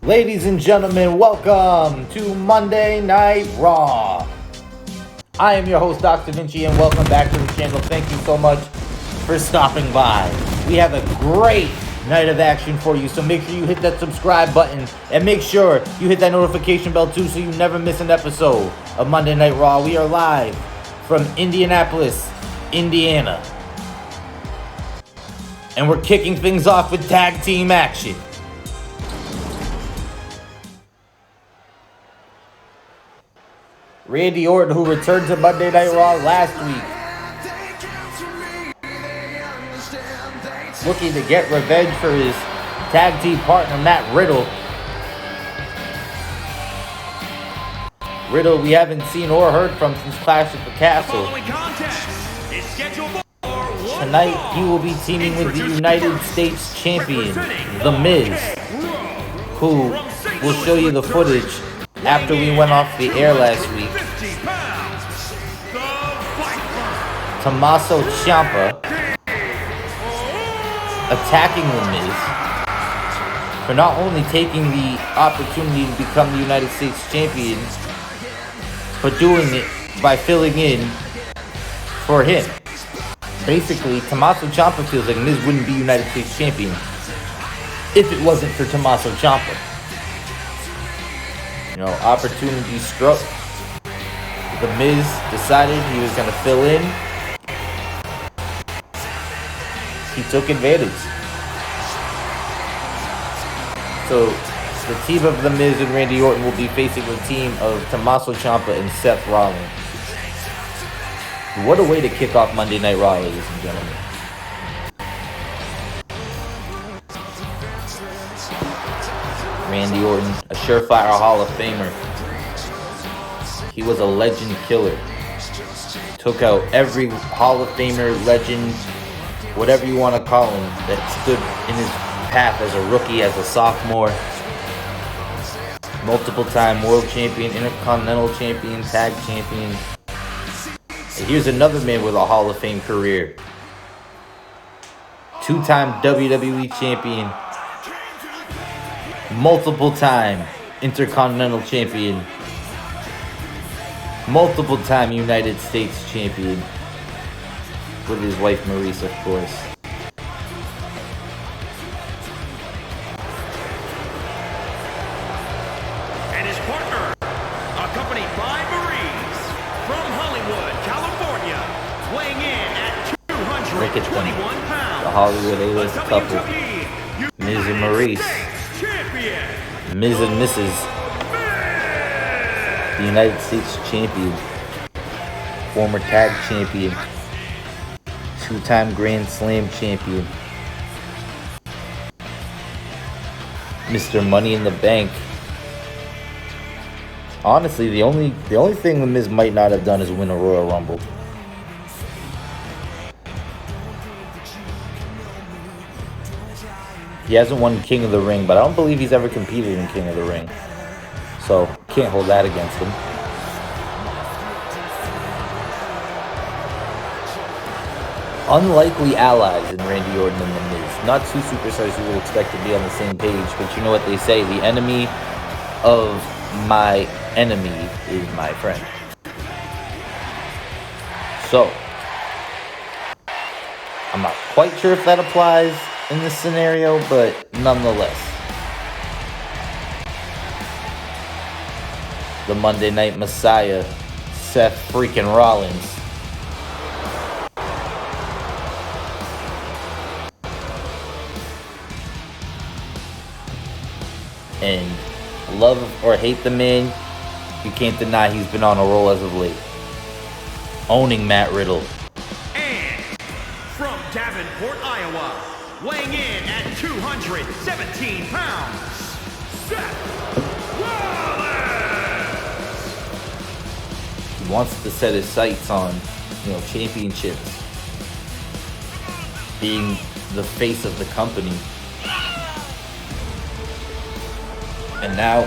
Ladies and gentlemen, welcome to Monday Night Raw. I am your host, Dr. Vinci, and welcome back to the channel. Thank you so much for stopping by. We have a great night of action for you, so make sure you hit that subscribe button and make sure you hit that notification bell too so you never miss an episode of Monday Night Raw. We are live from Indianapolis, Indiana. And we're kicking things off with tag team action. Randy Orton, who returned to Monday Night Raw last week, looking to get revenge for his tag team partner, Matt Riddle. Riddle, we haven't seen or heard from since Clash at the Castle. Tonight, he will be teaming with the United States Champion, The Miz, who will show you the footage after we went off the air last week. Tommaso Ciampa attacking The Miz for not only taking the opportunity to become the United States Champion, but doing it by filling in for him. Basically, Tommaso Ciampa feels like Miz wouldn't be United States Champion if it wasn't for Tommaso Ciampa. You know, opportunity struck. The Miz decided he was going to fill in. He took advantage. So, the team of The Miz and Randy Orton will be facing the team of Tommaso Ciampa and Seth Rollins. What a way to kick off Monday Night Raw, ladies and gentlemen. Randy Orton, a surefire Hall of Famer. He was a legend killer. Took out every Hall of Famer, legend, whatever you want to call him, that stood in his path as a rookie, as a sophomore. Multiple-time world champion, intercontinental champion, tag champion. And here's another man with a Hall of Fame career. Two-time WWE champion. Multiple-time Intercontinental Champion. Multiple-time United States Champion. With his wife Maurice, of course. And his partner, accompanied by Maurice, from Hollywood, California, weighing in at 221 pounds. The Hollywood A-list couple. Miz and Maurice. Miz and Mrs. The United States Champion, former tag champion, two-time Grand Slam champion, Mr. Money in the Bank. Honestly, the only thing The Miz might not have done is win a Royal Rumble. He hasn't won King of the Ring, but I don't believe he's ever competed in King of the Ring. So, can't hold that against him. Unlikely allies in Randy Orton and The Miz. Not two superstars you would expect to be on the same page, but you know what they say, the enemy of my enemy is my friend. So, I'm not quite sure if that applies in this scenario, but nonetheless. The Monday Night Messiah, Seth freaking Rollins. And love or hate the man, you can't deny he's been on a roll as of late. Owning Matt Riddle. And from Davenport, Iowa, weighing in at 217 pounds, Seth Rollins! He wants to set his sights on, championships. Being the face of the company. And now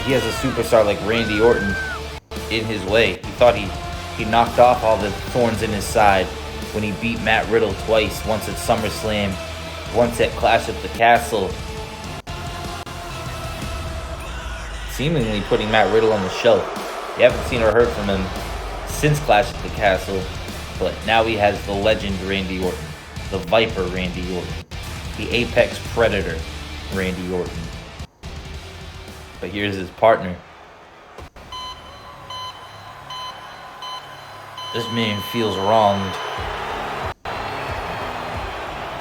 he has a superstar like Randy Orton in his way. He thought he knocked off all the thorns in his side when he beat Matt Riddle twice, once at SummerSlam, once at Clash at the Castle. seemingly putting Matt Riddle on the shelf. You haven't seen or heard from him since Clash at the Castle, but now he has the legend Randy Orton, the Viper Randy Orton, the Apex Predator Randy Orton. But here's his partner. This man feels wronged.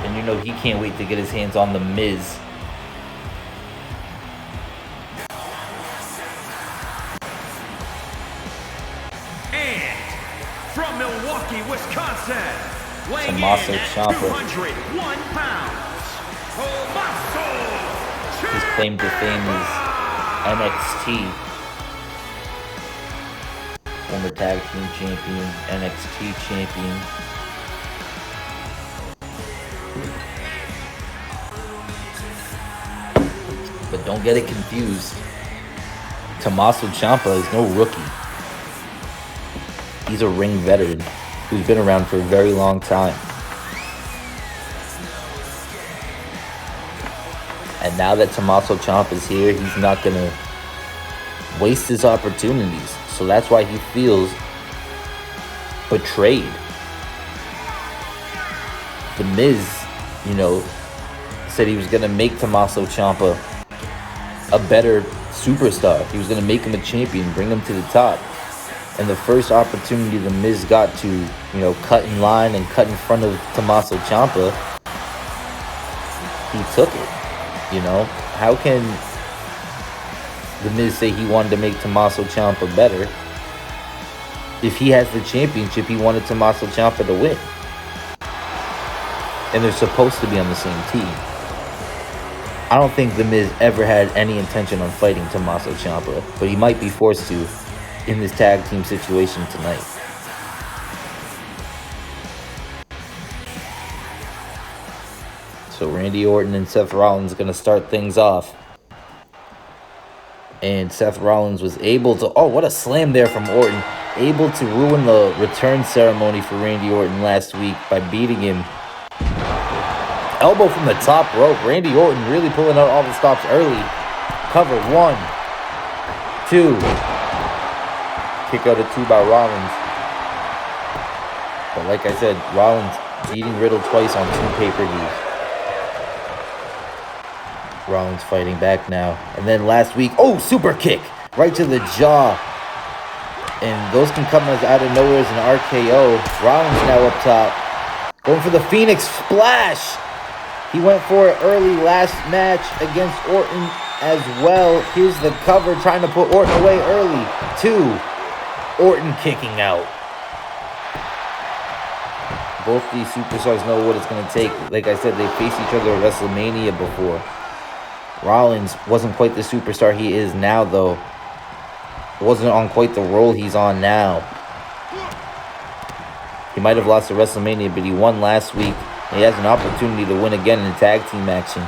And you know he can't wait to get his hands on the Miz. And from Milwaukee, Wisconsin, weighing Tommaso in at Ciampa. 201 pounds, Tommaso His claim to fame is NXT. Former tag team champion, NXT champion. But don't get it confused. Tommaso Ciampa is no rookie. He's a ring veteran who's been around for a very long time. And now that Tommaso Ciampa is here, he's not going to waste his opportunities. So that's why he feels betrayed. The Miz, said he was going to make Tommaso Ciampa a better superstar. He was going to make him a champion, bring him to the top. And the first opportunity the Miz got to, cut in line and cut in front of Tommaso Ciampa, he took it. How can the Miz say he wanted to make Tommaso Ciampa better if he has the championship? He wanted Tommaso Ciampa to win. And they're supposed to be on the same team. I don't think The Miz ever had any intention on fighting Tommaso Ciampa, but he might be forced to in this tag team situation tonight. So Randy Orton and Seth Rollins are going to start things off. And Seth Rollins was able to... Oh, what a slam there from Orton. Able to ruin the return ceremony for Randy Orton last week by beating him. Elbow from the top rope. Randy Orton really pulling out all the stops early. Cover 1, 2. Kick out of 2 by Rollins. But like I said, Rollins beating Riddle twice on 2 pay-per-views. Rollins fighting back now. And then last week, super kick. Right to the jaw. And those can come as out of nowhere as an RKO. Rollins now up top. Going for the Phoenix Splash. He went for it early last match against Orton as well. Here's the cover, trying to put Orton away early. 2. Orton kicking out. Both these superstars know what it's going to take. Like I said, they faced each other at WrestleMania before. Rollins wasn't quite the superstar he is now, though. Wasn't on quite the role he's on now. He might have lost at WrestleMania, but he won last week. He has an opportunity to win again in tag team action.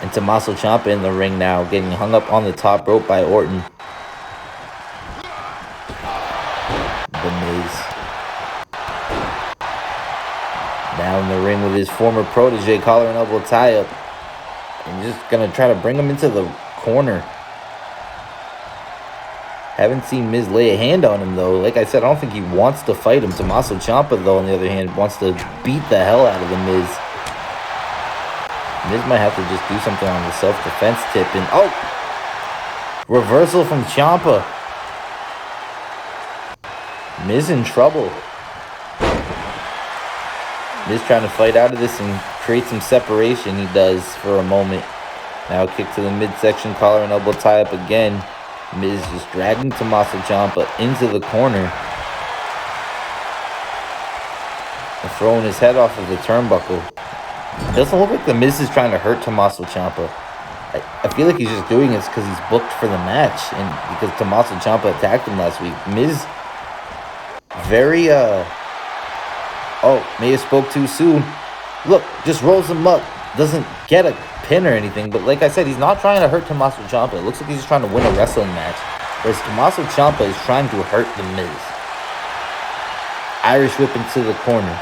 And Tommaso Ciampa in the ring now, getting hung up on the top rope by Orton. The Miz. Now in the ring with his former protege, collar and elbow tie-up. And just going to try to bring him into the corner. Haven't seen Miz lay a hand on him, though. Like I said, I don't think he wants to fight him. Tommaso Ciampa, though, on the other hand, wants to beat the hell out of the Miz. Miz might have to just do something on the self-defense tip. And, reversal from Ciampa. Miz in trouble. Miz trying to fight out of this and create some separation. He does for a moment. Now kick to the midsection, collar and elbow tie up again. Miz just dragging Tommaso Ciampa into the corner. And throwing his head off of the turnbuckle. It doesn't look like the Miz is trying to hurt Tommaso Ciampa. I feel like he's just doing this because he's booked for the match. And because Tommaso Ciampa attacked him last week. Miz very, may have spoke too soon. Look, just rolls him up. Doesn't get a pin or anything. But like I said, he's not trying to hurt Tommaso Ciampa. It looks like he's just trying to win a wrestling match. Whereas Tommaso Ciampa is trying to hurt the Miz. Irish whip into the corner.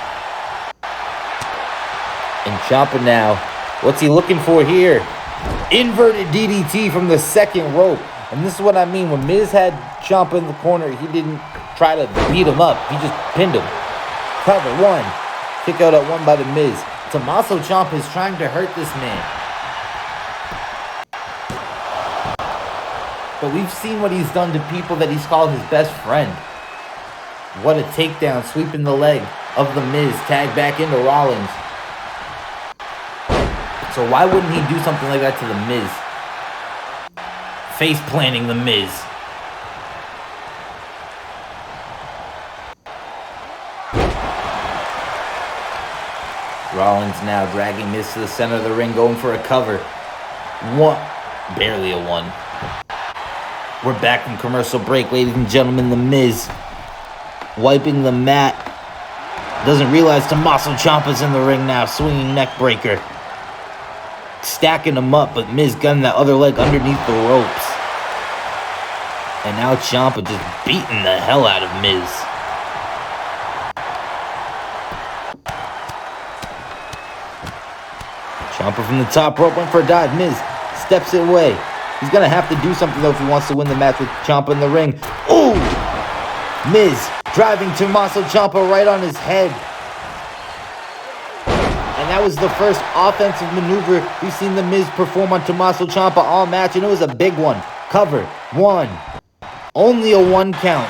And Ciampa now, what's he looking for here? Inverted DDT from the second rope. And this is what I mean. When Miz had Ciampa in the corner, he didn't try to beat him up. He just pinned him. Cover, one. Kick out at one by the Miz. Tommaso Ciampa is trying to hurt this man. But we've seen what he's done to people that he's called his best friend. What a takedown, sweeping the leg of the Miz. Tag back into Rollins. So why wouldn't he do something like that to the Miz? Face planting the Miz. Rollins now dragging Miz to the center of the ring, going for a cover. One, barely a one. We're back from commercial break, ladies and gentlemen. The Miz wiping the mat. Doesn't realize Tommaso Ciampa's in the ring now, swinging neck breaker. Stacking him up, but Miz gunning that other leg underneath the ropes. And now Ciampa just beating the hell out of Miz. Ciampa from the top rope, went for a dive. Miz steps it away. He's going to have to do something, though, if he wants to win the match with Ciampa in the ring. Ooh! Miz driving Tommaso Ciampa right on his head. And that was the first offensive maneuver we've seen the Miz perform on Tommaso Ciampa all match, and it was a big one. Cover. One. Only a one count.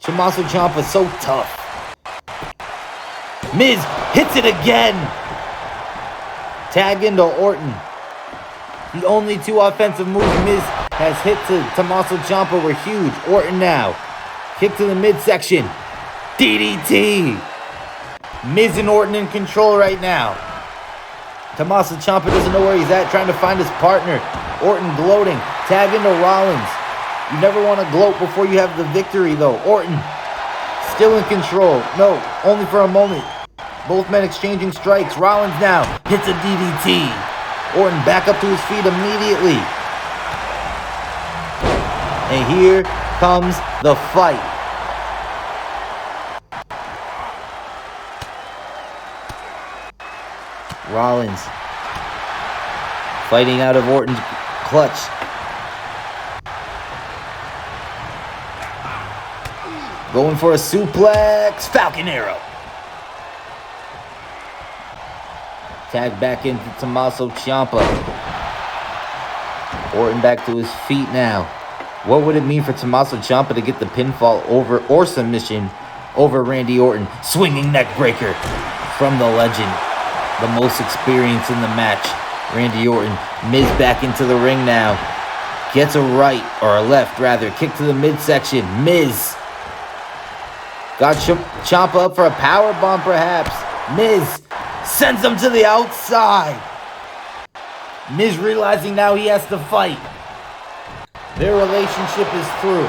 Tommaso Ciampa so tough. Miz hits it again. Tag into Orton. The only two offensive moves Miz has hit to Tommaso Ciampa were huge. Orton now. Kick to the midsection. DDT. Miz and Orton in control right now. Tommaso Ciampa doesn't know where he's at, trying to find his partner. Orton gloating. Tag into Rollins. You never want to gloat before you have the victory, though. Orton still in control. No, only for a moment. Both men exchanging strikes. Rollins now hits a DDT. Orton back up to his feet immediately. And here comes the fight. Rollins fighting out of Orton's clutch. Going for a suplex. Falcon Arrow. Tag back into Tommaso Ciampa. Orton back to his feet now. What would it mean for Tommaso Ciampa to get the pinfall over or submission over Randy Orton? Swinging neck breaker from the legend. The most experience in the match. Randy Orton. Miz back into the ring now. Gets a right, or a left rather. Kick to the midsection. Miz. Got Ciampa up for a power bomb perhaps. Miz sends him to the outside. Miz realizing now he has to fight. Their relationship is through.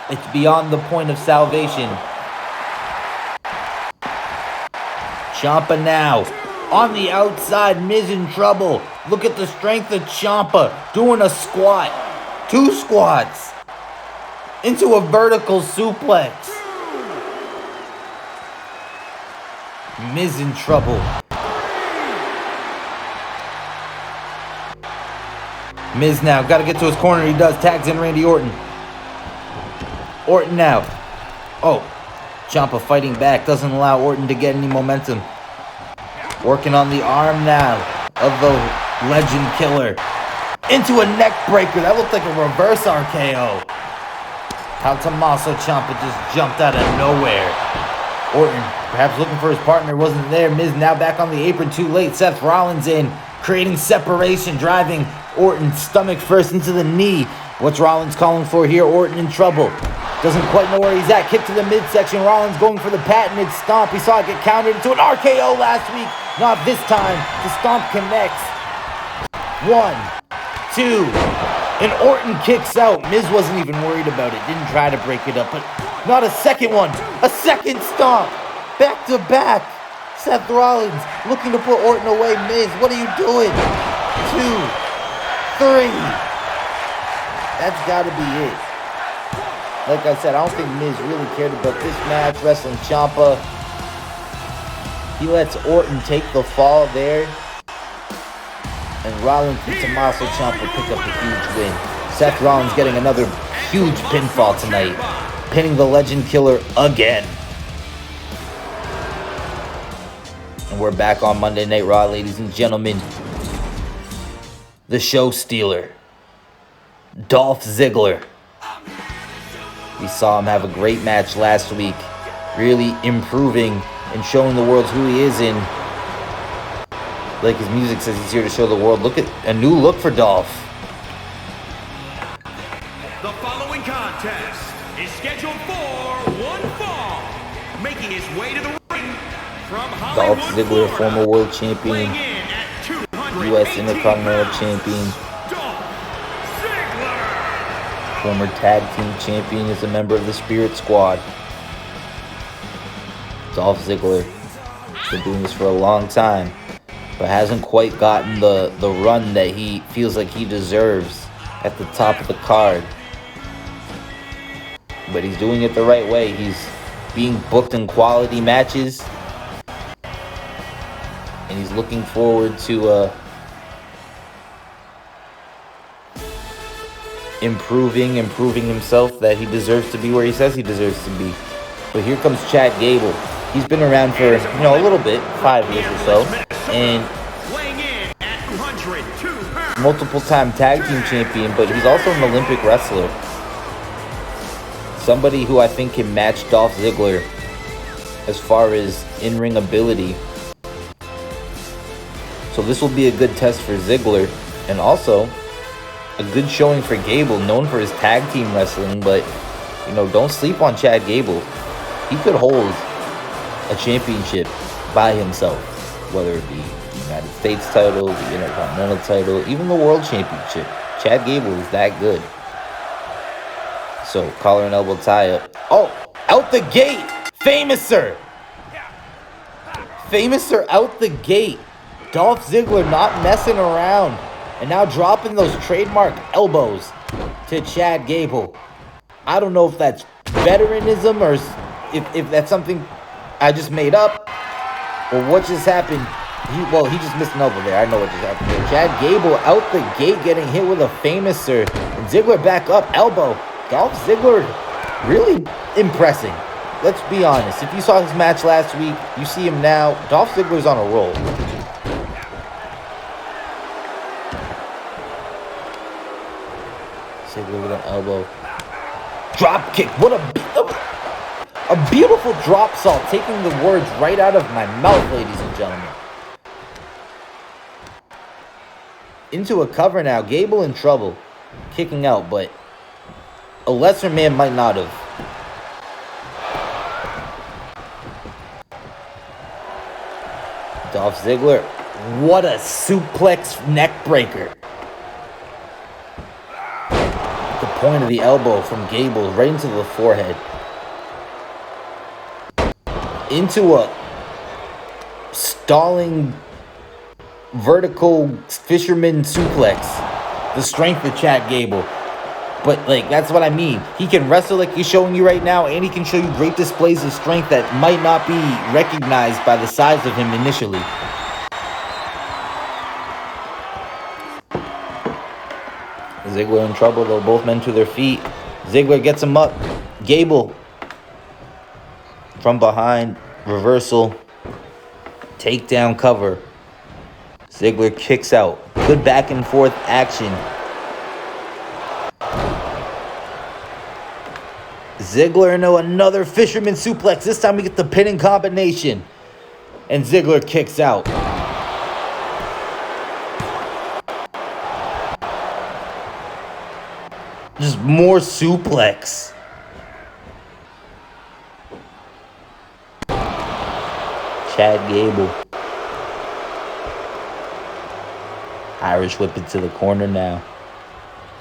It's beyond the point of salvation. Ciampa now on the outside. Miz in trouble. Look at the strength of Ciampa doing a squat. 2 squats into a vertical suplex. Miz in trouble. Miz now got to get to his corner. He does. Tags in Randy Orton. Orton now. Oh, Ciampa fighting back. Doesn't allow Orton to get any momentum. Working on the arm now of the legend killer. Into a neck breaker. That looked like a reverse RKO. How Tommaso Ciampa just jumped out of nowhere. Orton perhaps looking for his partner. Wasn't there. Miz now back on the apron. Too late. Seth Rollins in. Creating separation. Driving Orton stomach first into the knee. What's Rollins calling for here? Orton in trouble. Doesn't quite know where he's at. Kick to the midsection. Rollins going for the patented stomp. He saw it get countered into an RKO last week. Not this time. The stomp connects. 1, 2. And Orton kicks out. Miz wasn't even worried about it. Didn't try to break it up. But not a second one. A second stomp. Back to back. Seth Rollins looking to put Orton away. Miz, what are you doing? 2, 3. That's got to be it. Like I said, I don't think Miz really cared about this match. Wrestling Ciampa. He lets Orton take the fall there. And Rollins and Tommaso Ciampa pick up a huge win. Seth Rollins getting another huge pinfall tonight, pinning the Legend Killer again. And we're back on Monday Night Raw, ladies and gentlemen. The show stealer, Dolph Ziggler. We saw him have a great match last week, really improving and showing the world who he is in. Like his music says, he's here to show the world. Look at a new look for Dolph. The following contest is scheduled for one fall. Making his way to the ring from Hollywood, Dolph Ziggler, Florida, former world champion, weighing in at 218 U.S. Intercontinental champion, Dolph Ziggler. former tag team champion, is a member of the Spirit Squad. Dolph Ziggler has been doing this for a long time, but hasn't quite gotten the run that he feels like he deserves at the top of the card. But he's doing it the right way. He's being booked in quality matches, and he's looking forward to improving himself, that he deserves to be where he says he deserves to be. But here comes Chad Gable. He's been around for, a little bit, 5 years or so, and multiple-time tag team champion, but he's also an Olympic wrestler. Somebody who I think can match Dolph Ziggler as far as in-ring ability. So this will be a good test for Ziggler, and also a good showing for Gable, known for his tag team wrestling, but, don't sleep on Chad Gable. He could hold a championship by himself, whether it be the United States title, the Intercontinental title, even the World Championship. Chad Gable is that good. So, collar and elbow tie up. Oh, out the gate! Famouser! Famouser out the gate. Dolph Ziggler not messing around. And now dropping those trademark elbows to Chad Gable. I don't know if that's veteranism or if that's something I just made up, or what just happened. He just missed an elbow there. I know what just happened there. Chad Gable out the gate getting hit with a Famouser. And Ziggler back up, elbow. Dolph Ziggler really impressing. Let's be honest. If you saw his match last week, you see him now. Dolph Ziggler's on a roll. Ziggler with an elbow. Drop kick. What a beautiful drop salt, taking the words right out of my mouth, ladies and gentlemen. Into a cover now. Gable in trouble. Kicking out, but a lesser man might not have. Dolph Ziggler. What a suplex neck breaker. The point of the elbow from Gable right into the forehead. Into a stalling vertical fisherman suplex. The strength of Chad Gable. But, that's what I mean. He can wrestle like he's showing you right now, and he can show you great displays of strength that might not be recognized by the size of him initially. Ziggler in trouble, though. Both men to their feet. Ziggler gets him up. Gable from behind. Reversal. Takedown cover. Ziggler kicks out. Good back and forth action. Ziggler into another fisherman suplex. This time we get the pinning combination. And Ziggler kicks out. Just more suplex. Chad Gable. Irish whip it to the corner now.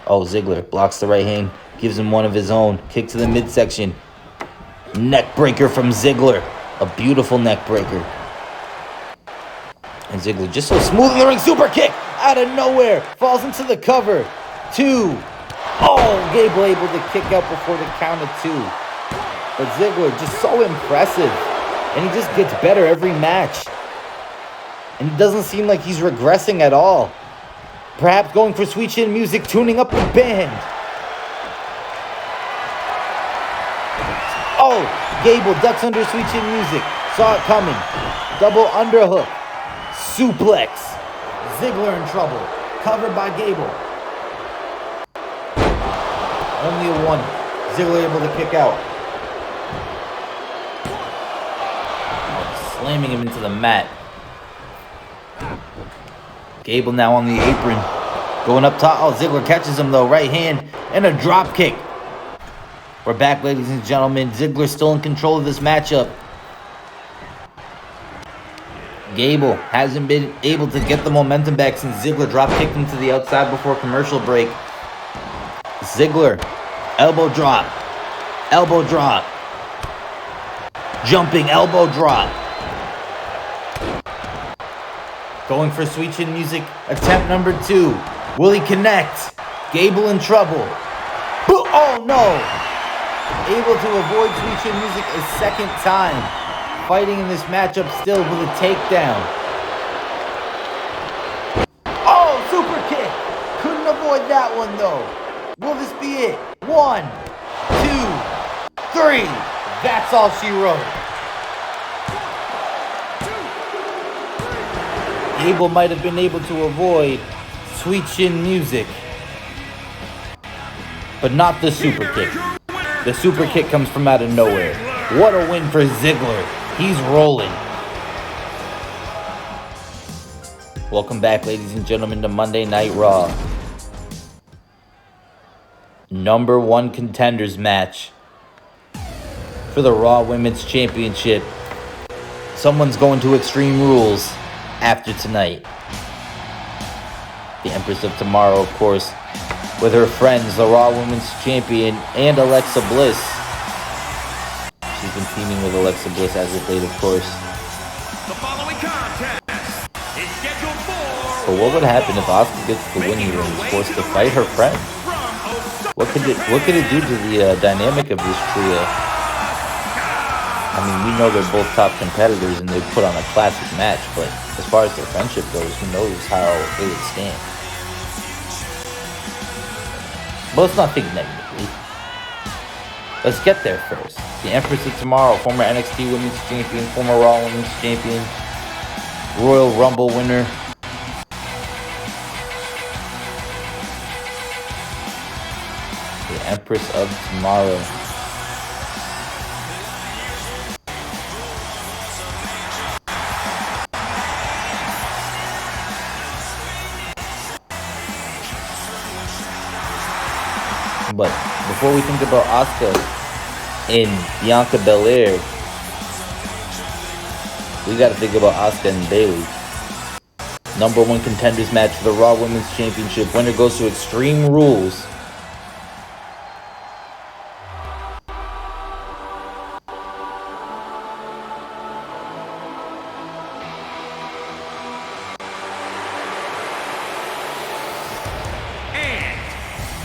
Oh, Ziggler blocks the right hand. Gives him one of his own. Kick to the midsection. Neck breaker from Ziggler. A beautiful neck breaker. And Ziggler just so smooth in the ring. Super kick out of nowhere. Falls into the cover. 2. Oh, Gable able to kick out before the count of 2. But Ziggler just so impressive. And he just gets better every match. And it doesn't seem like he's regressing at all. Perhaps going for Sweet Chin Music, tuning up the band. Oh, Gable ducks under Sweet Chin Music. Saw it coming. Double underhook. Suplex. Ziggler in trouble. Covered by Gable. Only a one. Ziggler able to kick out. Slamming him into the mat. Gable now on the apron. Going up top. Oh, Ziggler catches him though. Right hand and a drop kick. We're back, ladies and gentlemen. Ziggler still in control of this matchup. Gable hasn't been able to get the momentum back since Ziggler drop kicked him to the outside before commercial break. Ziggler, elbow drop. Elbow drop. Jumping elbow drop. Going for Sweet Chin Music, attempt number 2. Will he connect? Gable in trouble. Oh no! Able to avoid Sweet Chin Music a second time. Fighting in this matchup still with a takedown. Oh, super kick! Couldn't avoid that one though. Will this be it? 1, 2, 3. That's all she wrote. Gable might have been able to avoid Sweet Chin Music, but not the super kick. The super kick comes from out of nowhere. What a win for Ziggler. He's rolling. Welcome back, ladies and gentlemen, to Monday Night Raw. Number 1 contenders match for the Raw Women's Championship. Someone's going to Extreme Rules after tonight. The Empress of Tomorrow, of course, with her friends, the Raw Women's Champion and Alexa Bliss. She's been teaming with Alexa Bliss as of late, of course. The following contest is scheduled for... But what would happen if Asuka gets the win here and is forced to fight her friend? What could it do to the dynamic of this trio? I mean, we know they're both top competitors and they put on a classic match, but as far as their friendship goes, who knows how it would stand. But let's not think negatively. Let's get there first. The Empress of Tomorrow, former NXT Women's Champion, former Raw Women's Champion, Royal Rumble winner. The Empress of Tomorrow. But before we think about Asuka and Bianca Belair, we got to think about Asuka and Bayley. Number 1 contenders match for the Raw Women's Championship. Winner goes to Extreme Rules.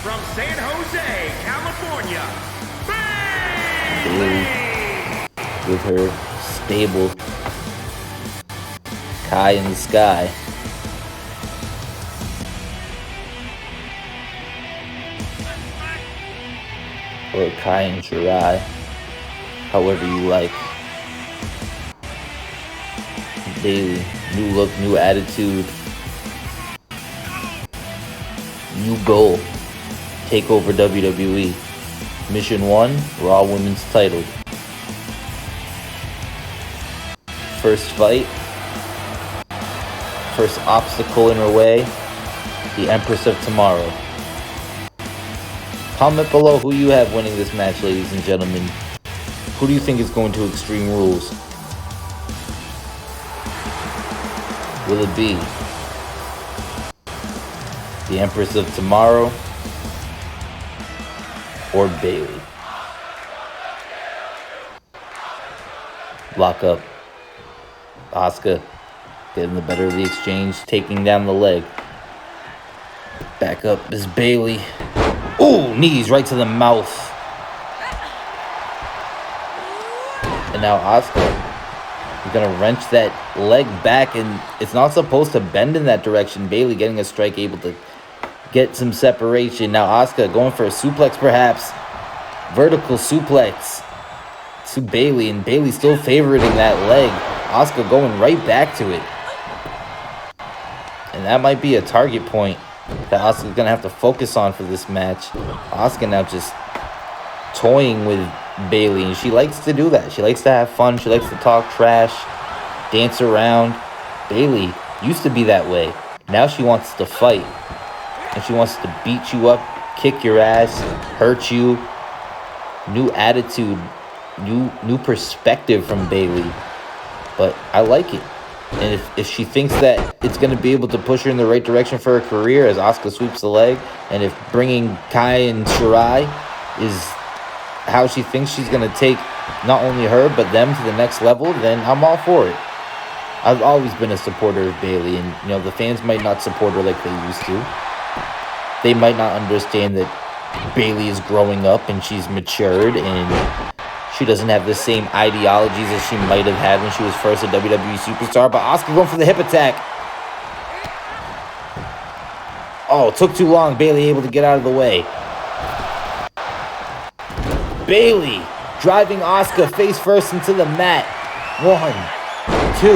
From San Jose, California, Bayley with her stable Kai in the Sky. Or Kai and Shirai, however you like. Bayley, new look, new attitude, new goal. Take over WWE. Mission 1, Raw Women's title. First fight. First obstacle in her way. The Empress of Tomorrow. Comment below who you have winning this match, ladies and gentlemen. Who do you think is going to Extreme Rules? Will it be the Empress of Tomorrow or Bayley? Lock up. Asuka getting the better of the exchange, taking down the leg. Back up is Bayley. Ooh, knees right to the mouth. And now Asuka She's gonna wrench that leg back, and it's not supposed to bend in that direction. Bayley getting a strike, able to get some separation. Now Asuka going for a suplex, perhaps. Vertical suplex to Bayley, and Bayley still favoriting that leg. Asuka going right back to it. And that might be a target point that Asuka's going to have to focus on for this match. Asuka now just toying with Bayley, and she likes to do that. She likes to have fun. She likes to talk trash, dance around. Bayley used to be that way. Now she wants to fight, and she wants to beat you up, kick your ass, hurt you. New attitude, new perspective from Bayley. But I like it. And if she thinks that it's going to be able to push her in the right direction for her career as Asuka sweeps the leg, and if bringing Kai and Shirai is how she thinks she's going to take not only her but them to the next level, then I'm all for it. I've always been a supporter of Bayley, and you know the fans might not support her like they used to. They might not understand that Bayley is growing up and she's matured and she doesn't have the same ideologies as she might have had when she was first a WWE superstar. But Asuka going for the hip attack. Oh, it took too long. Bayley able to get out of the way. Bayley driving Asuka face first into the mat. 1, 2.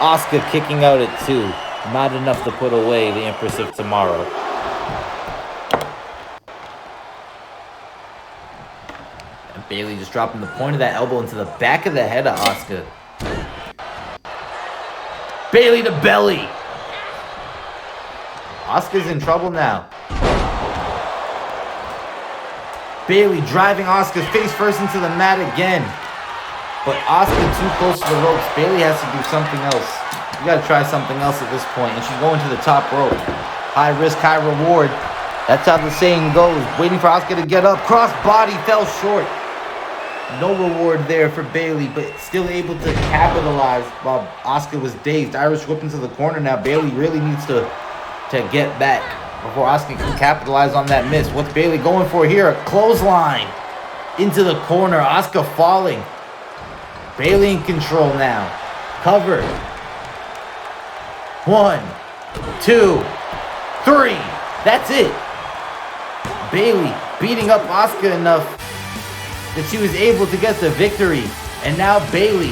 Asuka kicking out at 2. Not enough to put away the Empress of Tomorrow. Bayley just dropping the point of that elbow into the back of the head of Asuka. Bayley to belly. Asuka's in trouble now. Bayley driving Asuka face first into the mat again. But Asuka too close to the ropes. Bayley has to do something else. You gotta try something else at this point. And she's going to the top rope. High risk, high reward. That's how the saying goes. Waiting for Asuka to get up. Cross body fell short. No reward there for Bayley, but still able to capitalize while Asuka was dazed. Irish whip into the corner now. Bayley really needs to get back before Asuka can capitalize on that miss. What's Bayley going for here? A clothesline into the corner. Asuka falling. Bayley in control now. Cover. 1, 2, 3. That's it. Bayley beating up Asuka enough that she was able to get the victory. And now Bayley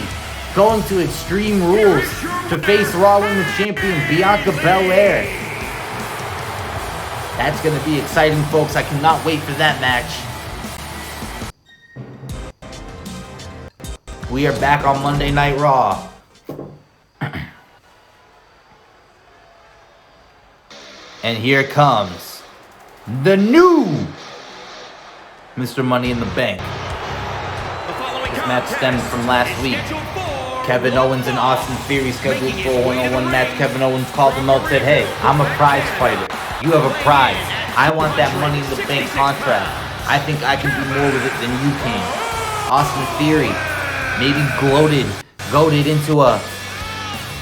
going to Extreme Rules to face Raw Women's Champion Bianca Belair. That's going to be exciting, folks. I cannot wait for that match. We are back on Monday Night Raw. And here comes the new Mr. Money in the Bank. This match stems from last week. Kevin Owens and Austin Theory scheduled for a one-on-one match. Kevin Owens called them out and said, hey, I'm a prize fighter. You have a prize. I want that Money in the Bank contract. I think I can do more with it than you can. Austin Theory maybe goaded into a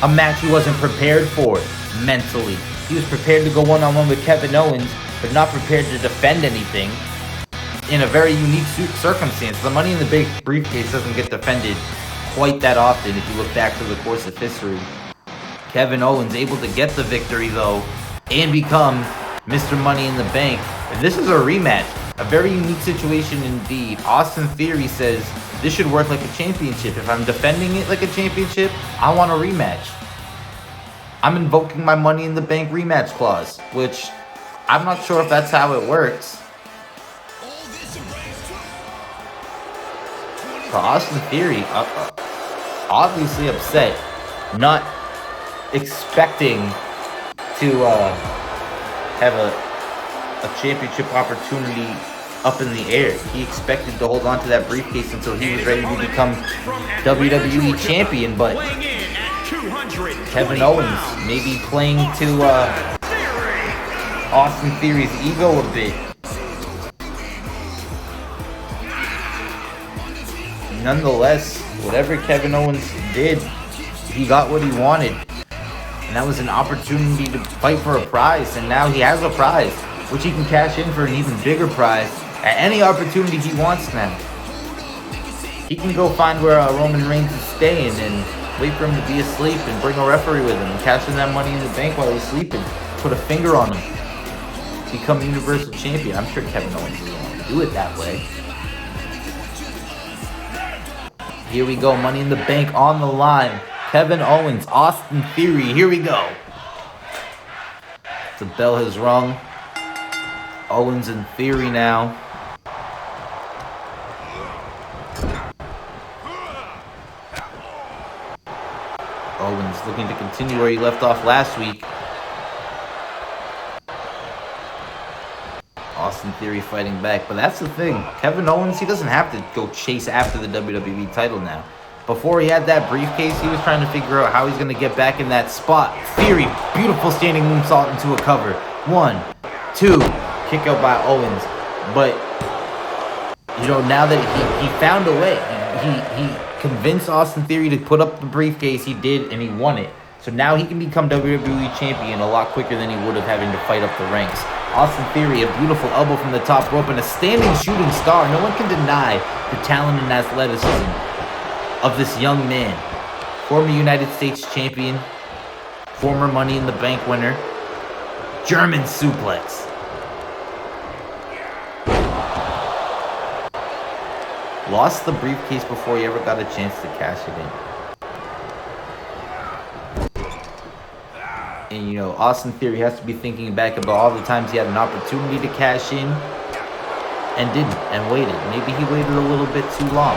match he wasn't prepared for mentally. He was prepared to go one-on-one with Kevin Owens, but not prepared to defend anything in a very unique circumstance. The Money in the Bank briefcase doesn't get defended quite that often if you look back through the course of history. Kevin Owens able to get the victory, though, and become Mr. Money in the Bank. And this is a rematch. A very unique situation indeed. Austin Theory says this should work like a championship. If I'm defending it like a championship, I want a rematch. I'm invoking my Money in the Bank rematch clause, which I'm not sure if that's how it works. For Austin Theory, obviously upset, not expecting to have a championship opportunity up in the air. He expected to hold on to that briefcase until he was ready to become WWE champion, but Kevin Owens maybe playing to Austin Theory's ego a bit. Nonetheless, whatever Kevin Owens did, he got what he wanted. And that was an opportunity to fight for a prize. And now he has a prize, which he can cash in for an even bigger prize at any opportunity he wants now. He can go find where Roman Reigns is staying and wait for him to be asleep and bring a referee with him and cash in that money in the bank while he's sleeping. Put a finger on him. Become Universal Champion. I'm sure Kevin Owens doesn't want to do it that way. Here we go. Money in the Bank on the line. Kevin Owens, Austin Theory. Here we go. The bell has rung. Owens and Theory now. Owens looking to continue where he left off last week. Austin Theory fighting back. But that's the thing. Kevin Owens, he doesn't have to go chase after the WWE title now. Before he had that briefcase, he was trying to figure out how he's going to get back in that spot. Theory, beautiful standing moonsault into a cover. 1, 2, kick out by Owens. But, you know, now that he found a way. He convinced Austin Theory to put up the briefcase. He did, and he won it. So now he can become WWE Champion a lot quicker than he would have having to fight up the ranks. Austin Theory, a beautiful elbow from the top rope and a standing shooting star. No one can deny the talent and athleticism of this young man. Former United States Champion, former Money in the Bank winner, German suplex. Lost the briefcase before he ever got a chance to cash it in. And, you know, Austin Theory has to be thinking back about all the times he had an opportunity to cash in and didn't, and waited. Maybe he waited a little bit too long.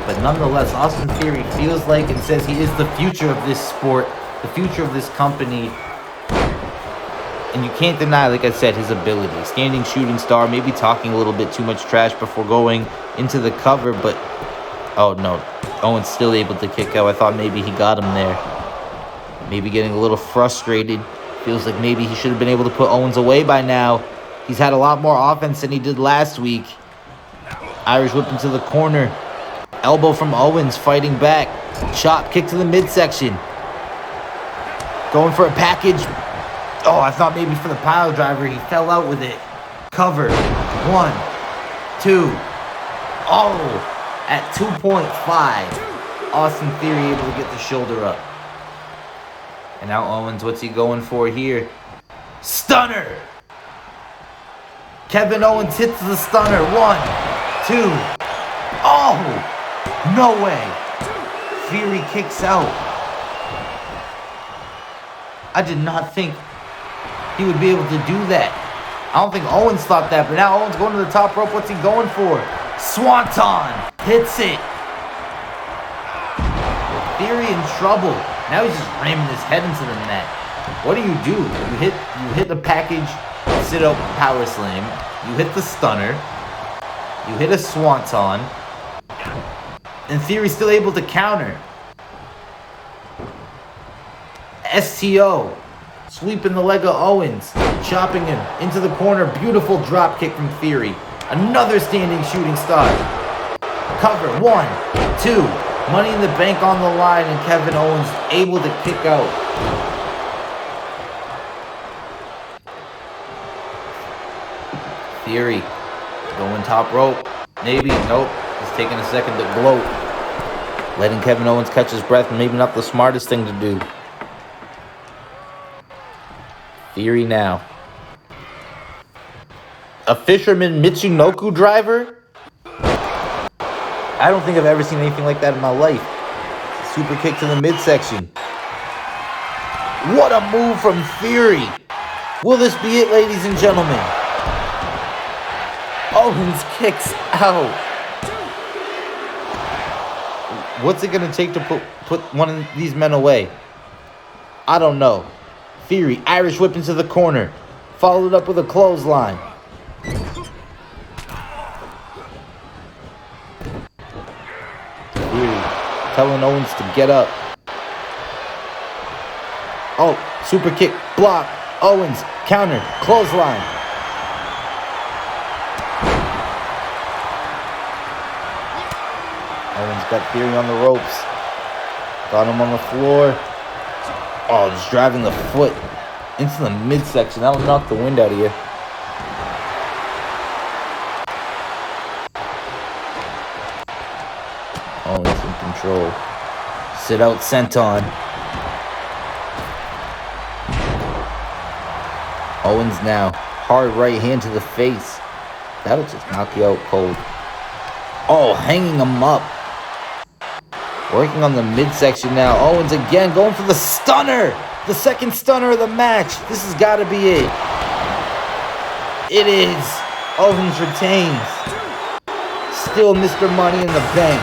But nonetheless, Austin Theory feels like and says he is the future of this sport, the future of this company. And you can't deny, like I said, his ability. Standing shooting star, maybe talking a little bit too much trash before going into the cover, but... oh, no. Owens still able to kick out. I thought maybe he got him there. Maybe getting a little frustrated. Feels like maybe he should have been able to put Owens away by now. He's had a lot more offense than he did last week. Irish whip into the corner. Elbow from Owens, fighting back. Chop, kick to the midsection. Going for a package. Oh, I thought maybe for the pile driver. He fell out with it. Cover. 1, 2. Oh! At 2.5, Austin Theory able to get the shoulder up. And now Owens, what's he going for here? Stunner! Kevin Owens hits the stunner. 1, 2. Oh! No way! Theory kicks out. I did not think he would be able to do that. I don't think Owens thought that, but now Owens going to the top rope. What's he going for? Swanton! Hits it. Theory in trouble. Now he's just ramming his head into the mat. What do? You hit the package, sit up, power slam. You hit the stunner. You hit a swanton. And Theory's still able to counter. STO. Sweeping the leg of Owens. Chopping him into the corner. Beautiful drop kick from Theory. Another standing shooting star. Cover. 1, 2. Money in the Bank on the line, and Kevin Owens able to kick out. Theory going top rope. Maybe. Nope. He's taking a second to gloat. Letting Kevin Owens catch his breath. Maybe not the smartest thing to do. Theory now. A Fisherman Michinoku driver? I don't think I've ever seen anything like that in my life. Super kick to the midsection. What a move from Theory. Will this be it, ladies and gentlemen? Owens kicks out. What's it going to take to put one of these men away? I don't know. Theory, Irish whip into the corner. Followed up with a clothesline. Telling Owens to get up. Oh, super kick, block. Owens, counter, clothesline. Owens got Theory on the ropes. Got him on the floor. Oh, just driving the foot into the midsection. That'll knock the wind out of you. control. Sit out senton. Owens now. Hard right hand to the face. That'll just knock you out cold. Oh, hanging him up. Working on the midsection now. Owens again going for the stunner. The second stunner of the match. This has got to be it. It is. Owens retains. Still Mr. Money in the Bank.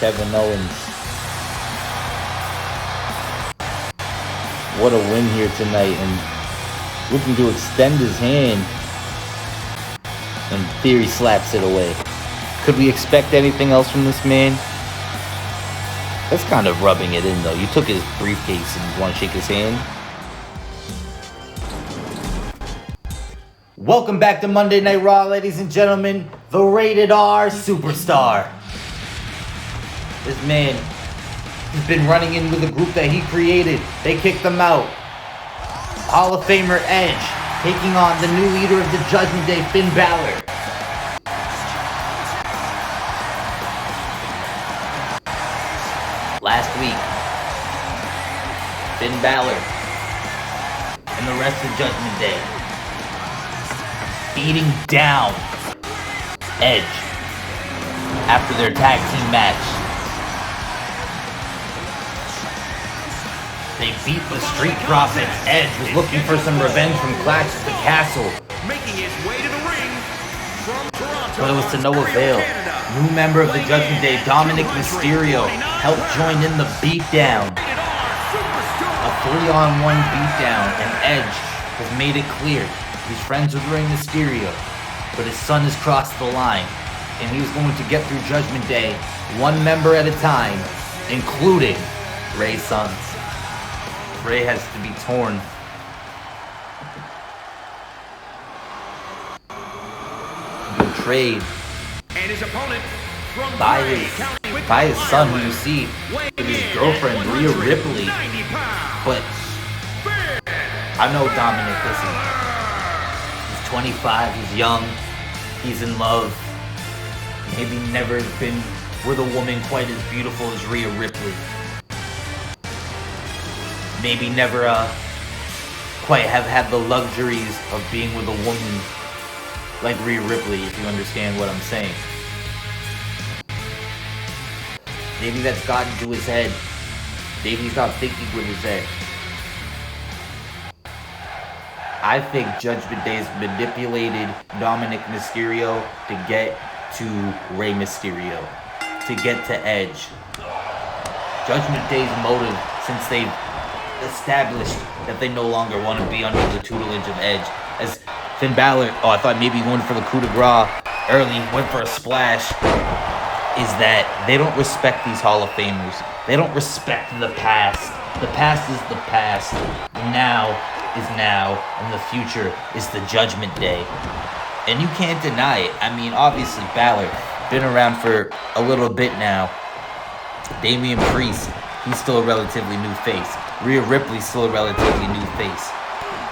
Kevin Owens. What a win here tonight, and looking to extend his hand. And Theory slaps it away. Could we expect anything else from this man? That's kind of rubbing it in, though. You took his briefcase and you want to shake his hand? Welcome back to Monday Night Raw, ladies and gentlemen. The Rated R Superstar. This man has been running in with a group that he created. They kicked him out. Hall of Famer Edge taking on the new leader of the Judgement Day, Finn Balor. Last week, Finn Balor and the rest of Judgment Day beating down Edge after their tag team match. They beat the Street Profits. Edge was looking for some revenge from Clash at the Castle, Making his way to the ring from Toronto, but it was to no avail. New member of the Judgment Day, Dominic Mysterio, helped join in the beatdown. A 3-on-1 beatdown, and Edge has made it clear he's friends with Rey Mysterio, but his son has crossed the line, and he was going to get through Judgment Day one member at a time, including Rey's sons. Rey has to be torn. Betrayed and his opponent from by his son, who you see with his girlfriend Rhea Ripley. But I know Dominic, listen, he's 25, he's young, he's in love. Maybe never been with a woman quite as beautiful as Rhea Ripley. Maybe never quite have had the luxuries of being with a woman like Rhea Ripley, if you understand what I'm saying. Maybe that's gotten to his head. Maybe he's not thinking with his head. I think Judgment Day has manipulated Dominic Mysterio to get to Rey Mysterio, to get to Edge. Judgment Day's motive, since they've established that they no longer want to be under the tutelage of Edge, as Finn Balor, I thought maybe he went for the coup de grace early, went for a splash, is that they don't respect these Hall of Famers. They don't respect the past. The past is the past. Now is now, and the future is the Judgment Day. And you can't deny it. I mean, obviously, Balor, been around for a little bit now. Damian Priest, he's still a relatively new face. Rhea Ripley's still a relatively new face.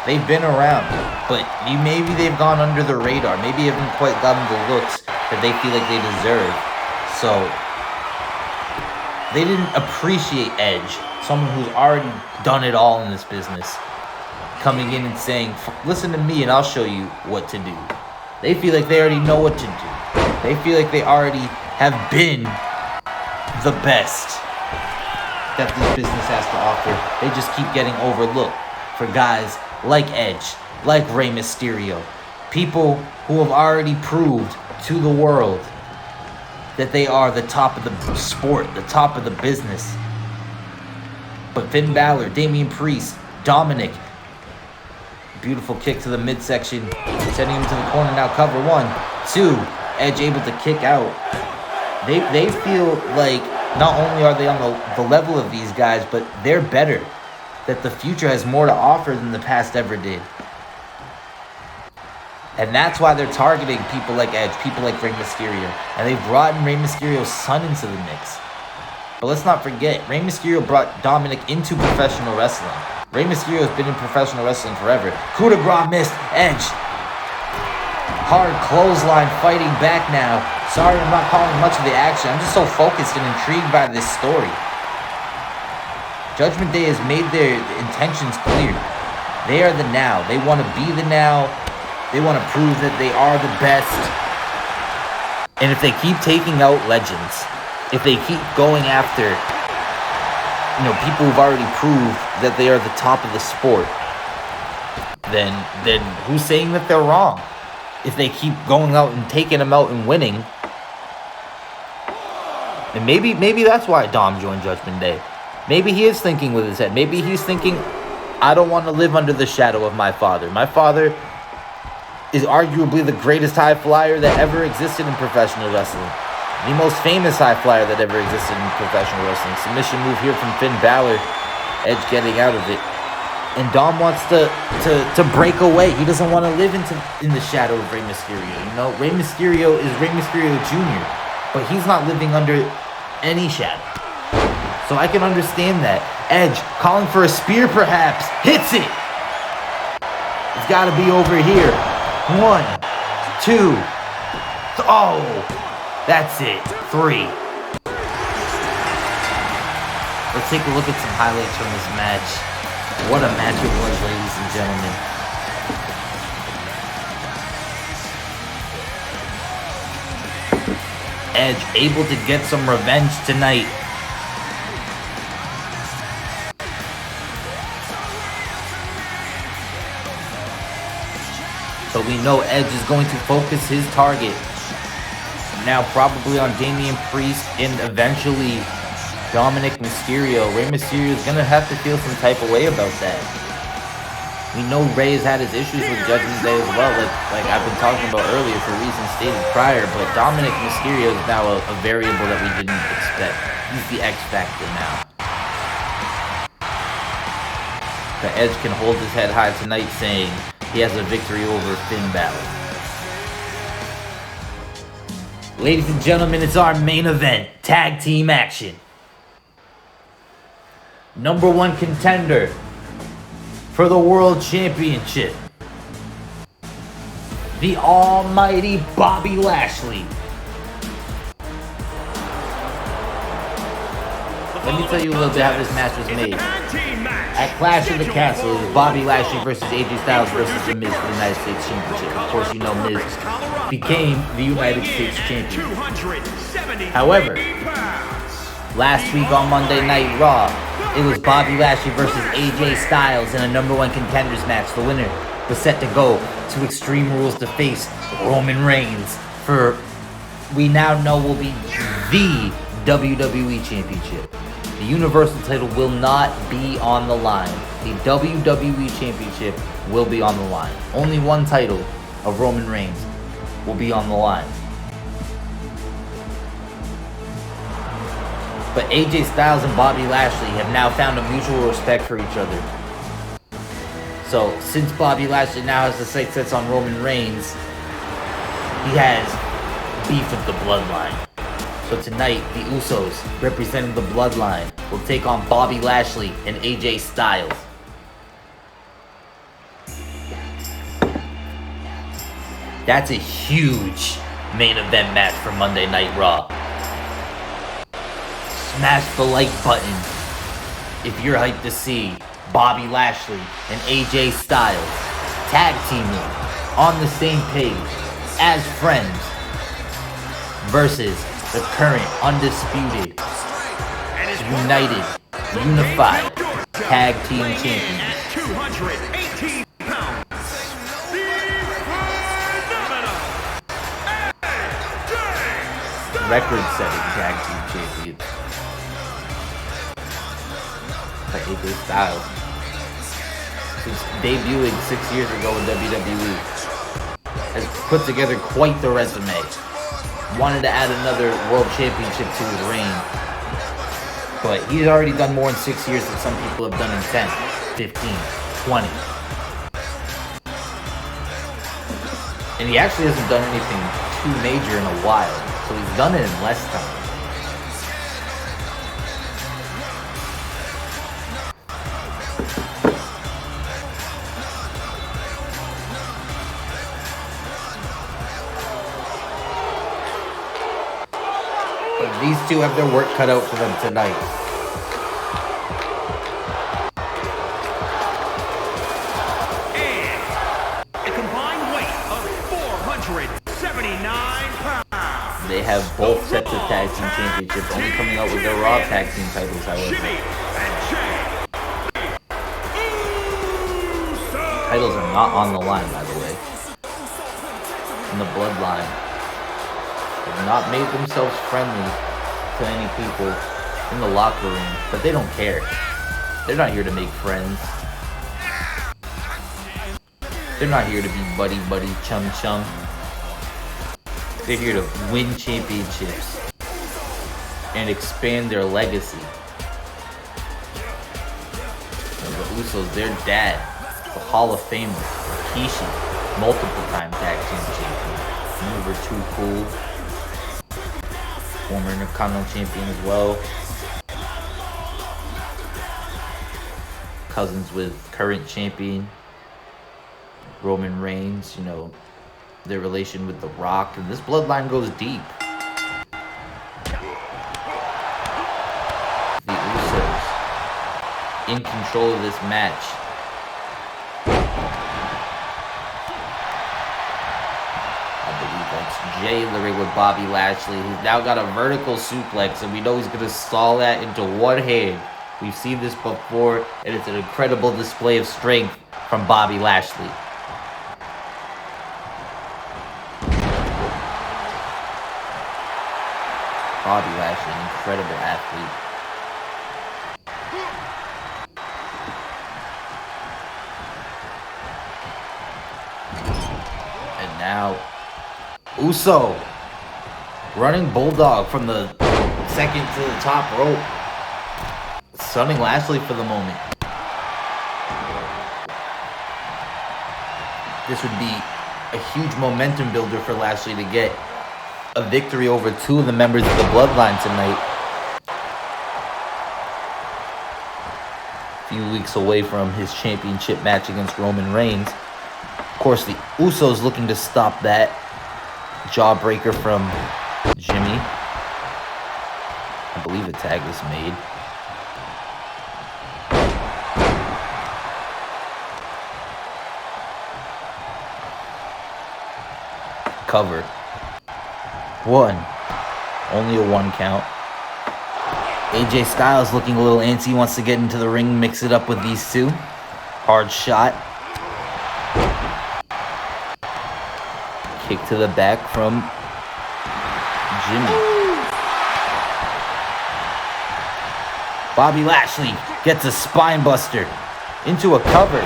They've been around, but maybe they've gone under the radar. Maybe haven't quite gotten the looks that they feel like they deserve. So, they didn't appreciate Edge, someone who's already done it all in this business, coming in and saying, listen to me and I'll show you what to do. They feel like they already know what to do. They feel like they already have been the best that this business has to offer. They just keep getting overlooked for guys like Edge, like Rey Mysterio. People who have already proved to the world that they are the top of the sport, the top of the business. But Finn Balor, Damian Priest, Dominic, beautiful kick to the midsection, sending him to the corner now, cover 1, 2, Edge able to kick out. They feel like not only are they on the level of these guys, but they're better. That the future has more to offer than the past ever did. And that's why they're targeting people like Edge, people like Rey Mysterio. And they've brought in Rey Mysterio's son into the mix. But let's not forget, Rey Mysterio brought Dominic into professional wrestling. Rey Mysterio has been in professional wrestling forever. Coup de grace missed. Edge. Hard clothesline fighting back now. Sorry, I'm not calling much of the action. I'm just so focused and intrigued by this story. Judgment Day has made their intentions clear. They are the now. They want to be the now. They want to prove that they are the best. And if they keep taking out legends, if they keep going after, people who've already proved that they are the top of the sport, then who's saying that they're wrong? If they keep going out and taking them out and winning, and maybe that's why Dom joined Judgment Day. Maybe he is thinking with his head. Maybe he's thinking, I don't want to live under the shadow of my father. My father is arguably the greatest high flyer that ever existed in professional wrestling. The most famous high flyer that ever existed in professional wrestling. Submission move here from Finn Balor. Edge getting out of it. And Dom wants to break away. He doesn't want to live in the shadow of Rey Mysterio. Rey Mysterio is Rey Mysterio Jr., but he's not living under any shadow. So I can understand that. Edge calling for a spear perhaps. Hits it. It's got to be over here. 1, 2. Oh, that's it. 3. Let's take a look at some highlights from this match. What a match it was, ladies and gentlemen. Edge able to get some revenge tonight. But we know Edge is going to focus his target now probably on Damian Priest and eventually Dominic Mysterio. Rey Mysterio is going to have to feel some type of way about that. We know Rey has had his issues with Judgment Day as well, like I've been talking about earlier for reasons stated prior, but Dominic Mysterio is now a variable that we didn't expect. He's the X Factor now. The Edge can hold his head high tonight saying he has a victory over Finn Balor. Ladies and gentlemen, it's our main event, tag team action. Number 1 contender for the World Championship, the almighty Bobby Lashley. Let me tell you a little bit how this match was made. At Clash of the Castle, it was Bobby Lashley versus AJ Styles versus The Miz for the United States Championship. Of course, you know Miz became the United States Champion. However, last week on Monday Night Raw, it was Bobby Lashley versus AJ Styles in a number 1 contenders match. The winner was set to go to Extreme Rules to face Roman Reigns for, we now know, will be the WWE Championship. The Universal title will not be on the line. The WWE Championship will be on the line. Only one title of Roman Reigns will be on the line. But AJ Styles and Bobby Lashley have now found a mutual respect for each other. So, since Bobby Lashley now has the sights set on Roman Reigns, he has beef with the Bloodline. So tonight, the Usos, representing the Bloodline, will take on Bobby Lashley and AJ Styles. That's a huge main event match for Monday Night Raw. Smash the like button if you're hyped to see Bobby Lashley and AJ Styles tag teaming on the same page as friends versus the current undisputed, united, unified tag team champions. 218 pounds. Record-setting tag team champions. By AJ Styles. Since debuting 6 years ago in WWE, has put together quite the resume. Wanted to add another world championship to his reign. But he's already done more in 6 years than some people have done in 10, 15, 20. And he actually hasn't done anything too major in a while. So he's done it in less time. These two have their work cut out for them tonight. And a combined weight of 479 pounds. They have both sets of tag team championships, only coming out with their Raw tag team titles, however. Jimmy and Jay. Titles are not on the line, by the way. In the bloodline. Have not made themselves friendly to any people in the locker room, but they don't care. They're not here to make friends. They're not here to be buddy-buddy, chum-chum. They're here to win championships and expand their legacy. And the Usos, their dad, the Hall of Famer, Rikishi, multiple-time tag team champion. Number 2 cool. Former Intercontinental champion as well. Cousins with current champion Roman Reigns, you know, their relation with The Rock, and this bloodline goes deep. The Usos in control of this match. Jay in the ring with Bobby Lashley, who's now got a vertical suplex, and we know he's going to stall that into one hand. We've seen this before, and it's an incredible display of strength from Bobby Lashley. Bobby Lashley, an incredible athlete. And now Uso, running bulldog from the second to the top rope, stunning Lashley for the moment. This would be a huge momentum builder for Lashley to get a victory over 2 of the members of the Bloodline tonight. A few weeks away from his championship match against Roman Reigns. Of course, the Usos looking to stop that jawbreaker from Jimmy. I believe a tag was made. Cover. 1. Only a 1 count. AJ Styles looking a little antsy, wants to get into the ring, mix it up with these two. Hard shot. Kick to the back from Jimmy. Bobby Lashley gets a spine buster into a cover.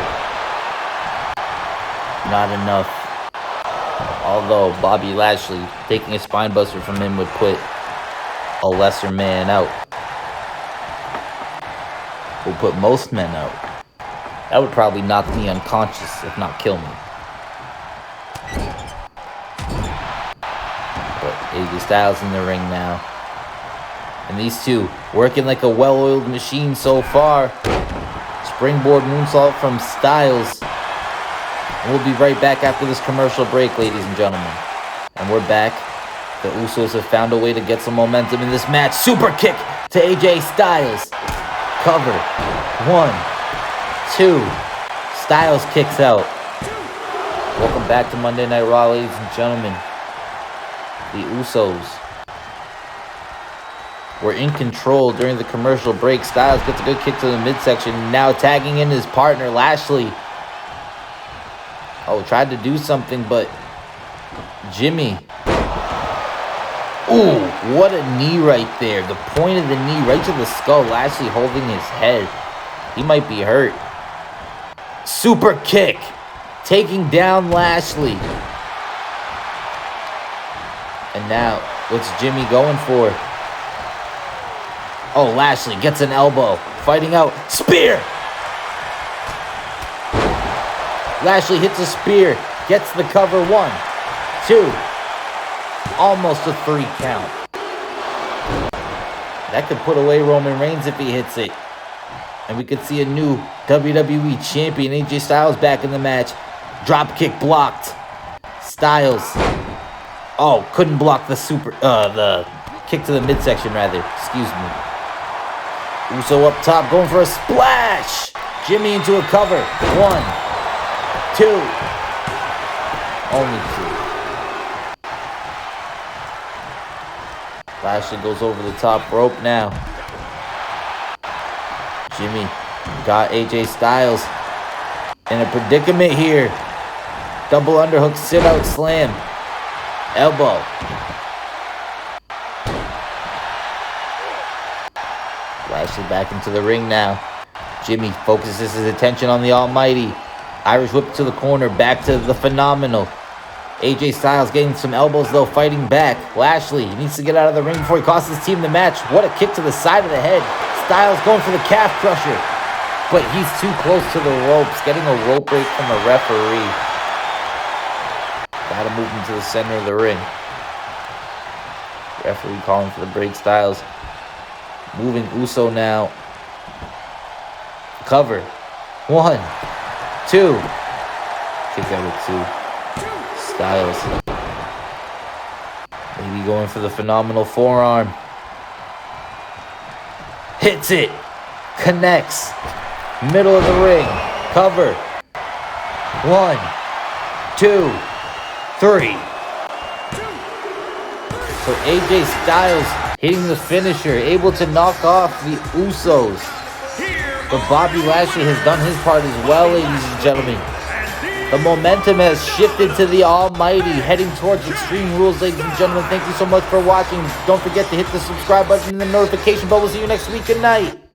Not enough. Although Bobby Lashley taking a spine buster from him would put a lesser man out. Will put most men out. That would probably knock me unconscious, if not kill me. AJ Styles in the ring now. And these two working like a well-oiled machine so far. Springboard moonsault from Styles. And we'll be right back after this commercial break, ladies and gentlemen. And we're back. The Usos have found a way to get some momentum in this match. Super kick to AJ Styles. Cover. 1, 2. Styles kicks out. Welcome back to Monday Night Raw, ladies and gentlemen. The Usos were in control during the commercial break. Styles gets a good kick to the midsection. Now tagging in his partner, Lashley. Oh, tried to do something, but Jimmy. Ooh, what a knee right there. The point of the knee right to the skull. Lashley holding his head. He might be hurt. Super kick. Taking down Lashley. And now, what's Jimmy going for? Oh, Lashley gets an elbow. Fighting out. Spear! Lashley hits a spear. Gets the cover. 1, 2. Almost a 3 count. That could put away Roman Reigns if he hits it. And we could see a new WWE champion. AJ Styles back in the match. Drop kick blocked. Styles. Oh, couldn't block the Kick to the midsection, rather. Excuse me. Uso up top, going for a splash. Jimmy into a cover. 1, 2. Only 2. Lashley goes over the top rope now. Jimmy got AJ Styles in a predicament here. Double underhook, sit out slam. Elbow. Lashley back into the ring now. Jimmy focuses his attention on the Almighty. Irish whip to the corner, back to the Phenomenal. AJ Styles getting some elbows though, fighting back. Lashley needs to get out of the ring before he costs his team the match. What a kick to the side of the head. Styles going for the calf crusher. But he's too close to the ropes, getting a rope break from the referee. Gotta move him to the center of the ring. Referee calling for the break. Styles moving Uso now. Cover. 1, 2. Kick out with 2. Styles. Maybe going for the Phenomenal forearm. Hits it. Connects. Middle of the ring. Cover. 1, 2, 3. So AJ Styles hitting the finisher, able to knock off the Usos. But Bobby Lashley has done his part as well, ladies and gentlemen. The momentum has shifted to the Almighty, heading towards Extreme Rules, ladies and gentlemen. Thank you so much for watching. Don't forget to hit the subscribe button and the notification bell. We'll see you next week. Good night.